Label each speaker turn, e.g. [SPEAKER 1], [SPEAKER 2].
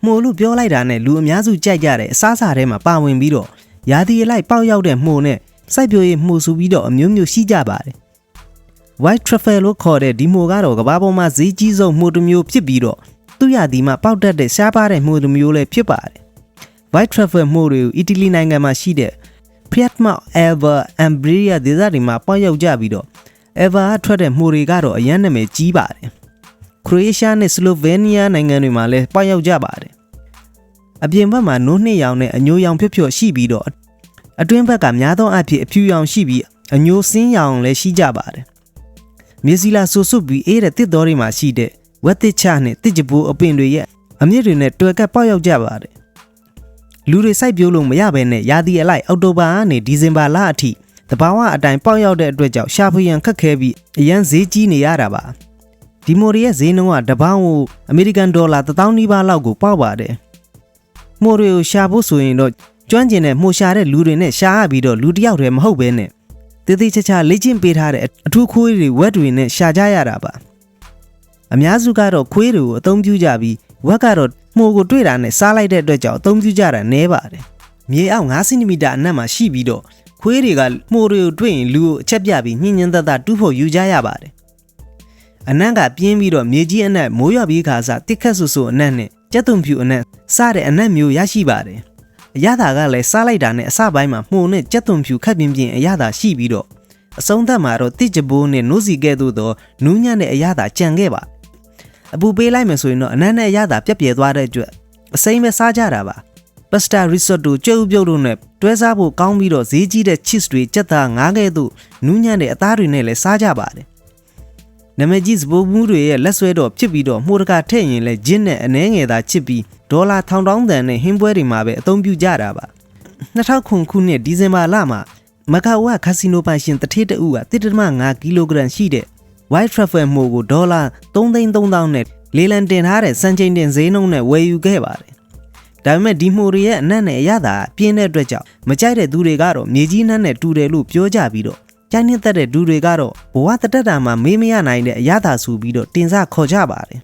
[SPEAKER 1] မှုလူပြောလိုက်တာနဲ့လူအများစုကြိုက်ကြတဲ့အစားအစာထဲမှာပါဝင်ပြီးတော့ရာသီအလိုက်ပေါက်ရောက်တဲ့မှုနဲ့စိုက်ပျိုးရေးမှုစုပြီးတော့အမျိုးမျိုးရှိကြပါတယ် White truffle လို့ခေါ်တဲ့ဒီမှုကတော့ကမ္ဘာပေါ်မှာဈေးကြီးဆုံးမှုတစ်မျိုးဖြစ်ပြီးတော့သူ့ရာသီမှာပေါက်တတ်တဲ့ရှားပါတဲ့မှုတစ်မျိုးလည်းဖြစ်ပါတယ် White truffle မှုတွေကိုအီတလီနိုင်ငံမှာရှိတဲ့ Piedmont Alba Umbria ဒေသတွေမှာပေါက်ရောက်ကြပြီးတော့ Alba ထွက်တဲ့မှုတွေကတော့အရန်နာမည်ကြီးပါတယ် Croatia နဲ့ Slovenia နိုင်ငံတွေမှာလည်းပေါက်ရောက်ကြပါတယ်အပြင်ဘက်မှာနိုးနှစ်ရောင်နဲ့အညိုရောင်ဖြွတ်ဖြွတ်ရှိပြီးတော့အတွင်းဘက်ကများသောအားဖြင့်အဖြူရောင်ရှိပြီးအညိုစင်းရောင်လည်းရှိကြပါတယ်မြေစီလာဆူဆွပြီးအေးတဲ့တစ်တော်တွေမှာရှိတဲ့ဝက်တစ်ချနဲ့တစ်ကြပိုးအပင်တွေရဲ့အမြင့်တွေနဲ့တွယ်ကပ်ပေါက်ရောက်ကြပါတယ်လူတွေစိုက်ပျိုးလို့မရဘဲနဲ့ရာသီအလိုက်အောက်တိုဘာကနေဒီဇင်ဘာလအထိတဘာဝအတိုင်းပေါက်ရောက်တဲ့အတွက်ကြောင့်ရှာဖွေရန်ခက်ခဲပြီးအရန်ဈေးကြီးနေရတာပါဒီမိုရီရဲ့ဈေးနှုန်းကတပေါင်းကိုအမေရိကန်ဒေါ်လာ1000နီးပါးလောက်ကိုပေါက်ပါတယ်မိုးတွေကိုရှာဖို့ဆိုရင်တော့ကျွမ်းကျင်တဲ့မှုရှာတဲ့လူတွေနဲ့ရှာရပြီးတော့လူတစ်ယောက်တည်းမဟုတ်ဘဲနဲ့တည်တည်ချာချာလေ့ကျင့်ပေးထားတဲ့အထူးခွေးတွေဝက်တွေနဲ့ရှာကြရတာပါအများစုကတော့ခွေးတွေကိုအသုံးပြုကြပြီးဝက်ကတော့မှုကိုတွေ့တာနဲ့စားလိုက်တဲ့အတွက်ကြောင့်အသုံးပြုကြတာနည်းပါတယ်မြေအောက်9စင်တီမီတာအနက်မှာရှိပြီးတော့ခွေးတွေကမှုတွေကိုတွေ့ရင်လူကိုအချက်ပြပြီးညှင်းညင်းသက်သက်တူးဖို့ယူကြရပါတယ်အနက်ကပြင်းပြီးတော့မြေကြီးအနက်မိုးရွာပြီးခါစားတစ်ခတ်ဆူဆူအနက်နဲ့ကြက်သွန်ဖြူအနက်စားတဲ့အနက်မျိုးရရှိပါတယ်အရသာကလည်းစားလိုက်တာနဲ့အစပိုင်းမှာမှုနဲ့ကြက်သွန်ဖြူခက်ပြင်းပြင်းအရသာရှိပြီးတော့အဆုံးသတ်မှာတော့တစ်ကြပိုးနဲ့နိုးစီကဲ့သို့သောနူးညံ့တဲ့အရသာကြံခဲ့ပါအပူပေးလိုက်မယ်ဆိုရင်တော့အနက်နဲ့အရသာပြက်ပြဲသွားတဲ့အတွက်အစိမ်းပဲစားကြတာပါပစတာရီဆိုတိုကျုပ်ပြုတ်တို့နဲ့တွဲစားဖို့ကောင်းပြီးတော့ဈေးကြီးတဲ့ cheese တွေကြက်သားငါးကဲ့သို့နူးညံ့တဲ့အသားတွေနဲ့လည်းစားကြပါတယ်နမကြီးစပိုးမှုတွေရဲ့လက်ဆွဲတော့ဖြစ်ပြီးတော့မှုတကာထည့်ရင်လည်းဂျင်းနဲ့အနှဲငယ်သာချစ်ပြီးဒေါ်လာ1000တန်နဲ့ဟင်းပွဲတွေမှာပဲအသုံးပြုကြတာပါ2009ခုနှစ်ဒီဇင်ဘာလမှာမကာအိုကခါစီနိုပိုင်ရှင်တထေးတအုပ်က1.5 ကီလိုဂရမ်ရှိတဲ့ White truffle မို့ကိုဒေါ်လာ3,300,000နဲ့လေလံတင်ထားတဲ့စံချိန်တင်ဈေးနှုန်းနဲ့ဝယ်ယူခဲ့ပါတယ်ဒါပေမဲ့ဒီမှုတွေရဲ့အနက်နဲ့အရသာပြင်းတဲ့အတွက်ကြောင့်မကြိုက်တဲ့သူတွေကတော့မြေကြီးနှက်နဲ့တူတယ်လို့ပြောကြပြီးတော့ကျိုင်းနှစ်သက်တဲ့သူတွေကတော့ဘဝတတက်တာမှာမေးမရနိုင်တဲ့အရသာဆိုပြီးတော့တင်စားခေါ်ကြပါတယ်